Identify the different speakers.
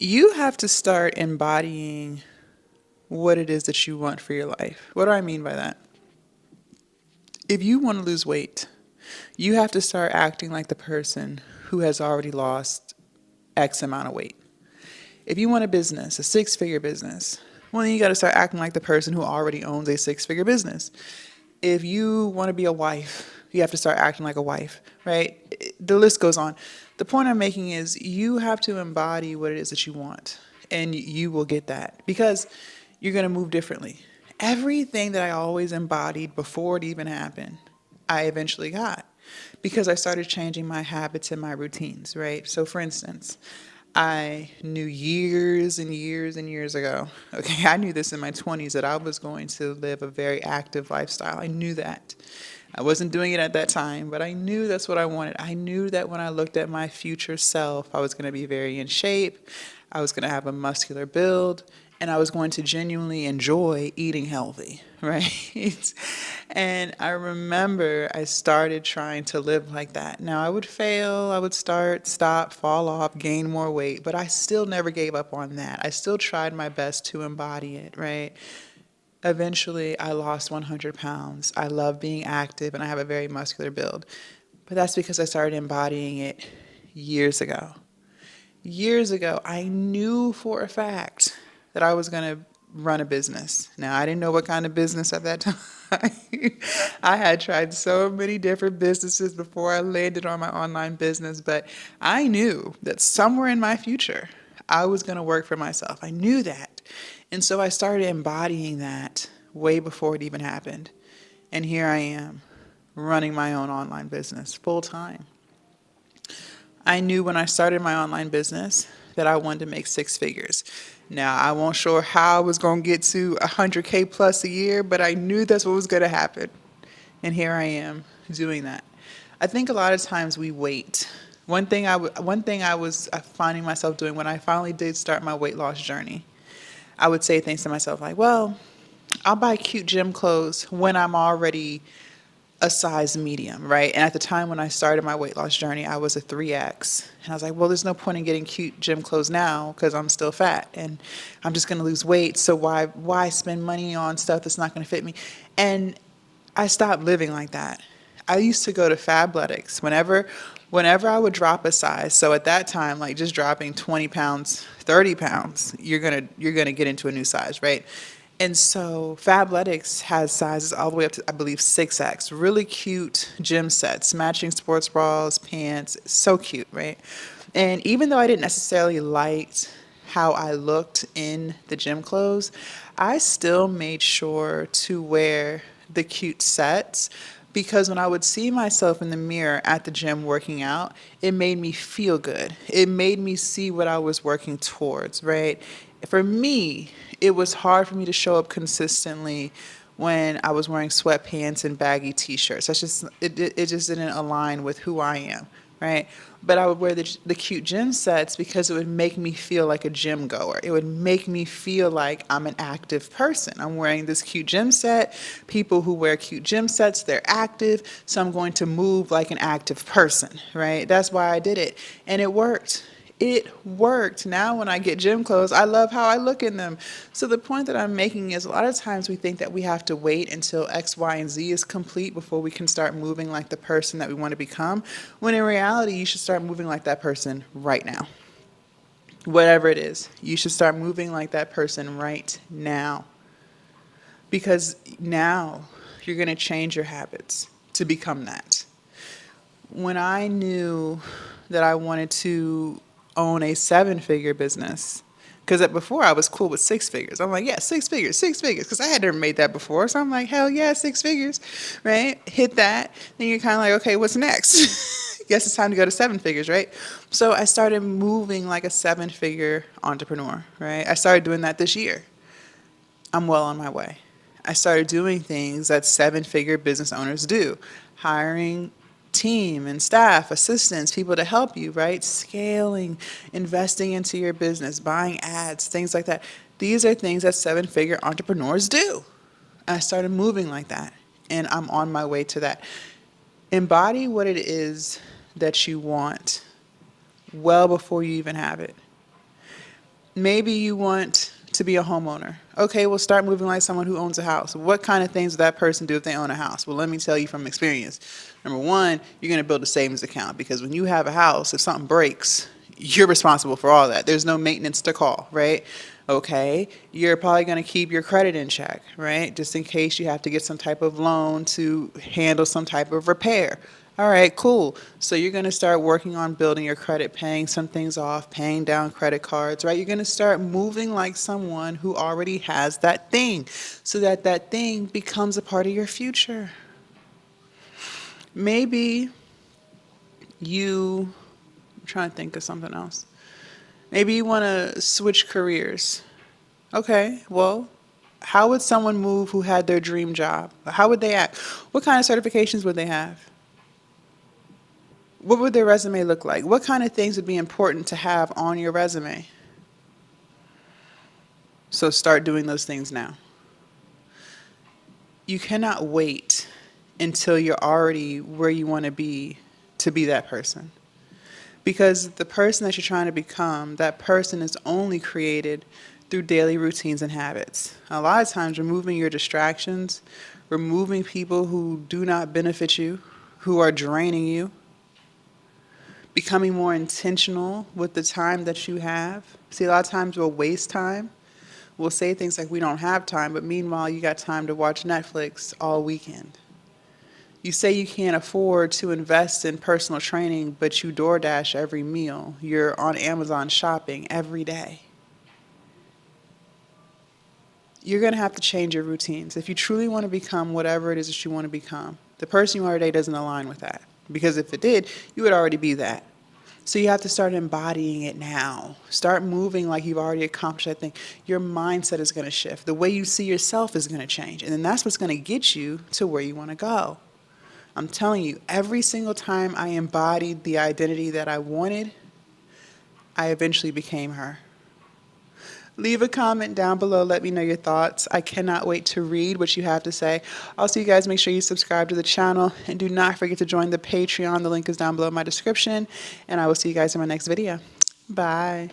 Speaker 1: You have to start embodying what it is that you want for your life. What do I mean by that? If you want to lose weight, you have to start acting like the person who has already lost X amount of weight. If you want a business, a six figure business, well, then you got to start acting like the person who already owns a six figure business. If you want to be a wife, you have to start acting like a wife, right? The list goes on. The point I'm making is you have to embody what it is that you want, and you will get that because you're going to move differently. Everything that I always embodied before it even happened, I eventually got because I started changing my habits and my routines, right? So, for instance, I knew years and years and years ago, okay, I knew this in my 20s that I was going to live a very active lifestyle. I knew that. I wasn't doing it at that time, but I knew that's what I wanted. I knew that when I looked at my future self, I was going to be very in shape. I was going to have a muscular build, and I was going to genuinely enjoy eating healthy, right? And I remember I started trying to live like that. Now, I would fail, I would start, stop, fall off, gain more weight, but I still never gave up on that. I still tried my best to embody it, right? Eventually, I lost 100 pounds. I love being active and I have a very muscular build. But that's because I started embodying it years ago. Years ago, I knew for a fact that I was going to run a business. Now, I didn't know what kind of business at that time. I had tried so many different businesses before I landed on my online business, but I knew that somewhere in my future, I was going to work for myself. I knew that. And so I started embodying that way before it even happened. And here I am, running my own online business full time. I knew when I started my online business that I wanted to make six figures. Now, I wasn't sure how I was going to get to 100K plus a year, but I knew that's what was going to happen. And here I am doing that. I think a lot of times we wait. One thing I was finding myself doing when I finally did start my weight loss journey, I would say things to myself like, well, I'll buy cute gym clothes when I'm already a size medium, right? And at the time when I started my weight loss journey, I was a 3X. And I was like, well, there's no point in getting cute gym clothes now because I'm still fat and I'm just going to lose weight. So why spend money on stuff that's not going to fit me? And I stopped living like that. I used to go to Fabletics whenever I would drop a size. So at that time, like just dropping 20 pounds, 30 pounds, you're gonna get into a new size, right? And so Fabletics has sizes all the way up to, I believe, 6X. Really cute gym sets, matching sports bras, pants. So cute, right? And even though I didn't necessarily like how I looked in the gym clothes, I still made sure to wear the cute sets because when I would see myself in the mirror at the gym working out, it made me feel good. It made me see what I was working towards, right? For me, it was hard for me to show up consistently when I was wearing sweatpants and baggy t-shirts. It just didn't align with who I am, right? But I would wear the cute gym sets because it would make me feel like a gym goer. It would make me feel like I'm an active person. I'm wearing this cute gym set. People who wear cute gym sets, they're active, so I'm going to move like an active person, right? That's why I did it. And it worked. It worked. Now when I get gym clothes, I love how I look in them. So the point that I'm making is a lot of times we think that we have to wait until X, Y, and Z is complete before we can start moving like the person that we want to become. When in reality, you should start moving like that person right now. Whatever it is, you should start moving like that person right now. Because now you're going to change your habits to become that. When I knew that I wanted to own a seven figure business, because before I was cool with six figures. I'm like, yeah, six figures, because I had never made that before. So I'm like, hell yeah, six figures, right? Hit that. Then you're kind of like, okay, what's next? Guess it's time to go to seven figures, right? So I started moving like a seven figure entrepreneur, right? I started doing that this year. I'm well on my way. I started doing things that seven figure business owners do, hiring team and staff, assistants, people to help you, right? Scaling, investing into your business, buying ads, things like that. These are things that seven figure entrepreneurs do. And I started moving like that, and I'm on my way to that. Embody what it is that you want well before you even have it. Maybe you want to be a homeowner. Okay, well, start moving like someone who owns a house. What kind of things would that person do if they own a house? Well, let me tell you from experience. Number one, you're going to build a savings account because when you have a house, if something breaks, you're responsible for all that. There's no maintenance to call, right? Okay, you're probably going to keep your credit in check, right? Just in case you have to get some type of loan to handle some type of repair. All right, cool. So you're going to start working on building your credit, paying some things off, paying down credit cards, right? You're going to start moving like someone who already has that thing so that that thing becomes a part of your future. Maybe I'm trying to think of something else. Maybe you want to switch careers. Okay, well, how would someone move who had their dream job? How would they act? What kind of certifications would they have? What would their resume look like? What kind of things would be important to have on your resume? So start doing those things now. You cannot wait until you're already where you want to be that person. Because the person that you're trying to become, that person is only created through daily routines and habits. A lot of times, removing your distractions, removing people who do not benefit you, who are draining you, becoming more intentional with the time that you have. See, a lot of times we'll waste time. We'll say things like we don't have time, but meanwhile, you got time to watch Netflix all weekend. You say you can't afford to invest in personal training, but you DoorDash every meal. You're on Amazon shopping every day. You're going to have to change your routines. If you truly want to become whatever it is that you want to become, the person you are today doesn't align with that. Because if it did, you would already be that. So you have to start embodying it now. Start moving like you've already accomplished that thing. Your mindset is going to shift. The way you see yourself is going to change. And then that's what's going to get you to where you want to go. I'm telling you, every single time I embodied the identity that I wanted, I eventually became her. Leave a comment down below. Let me know your thoughts. I cannot wait to read what you have to say. Also, you guys make sure you subscribe to the channel and do not forget to join the Patreon. The link is down below in my description. And I will see you guys in my next video. Bye.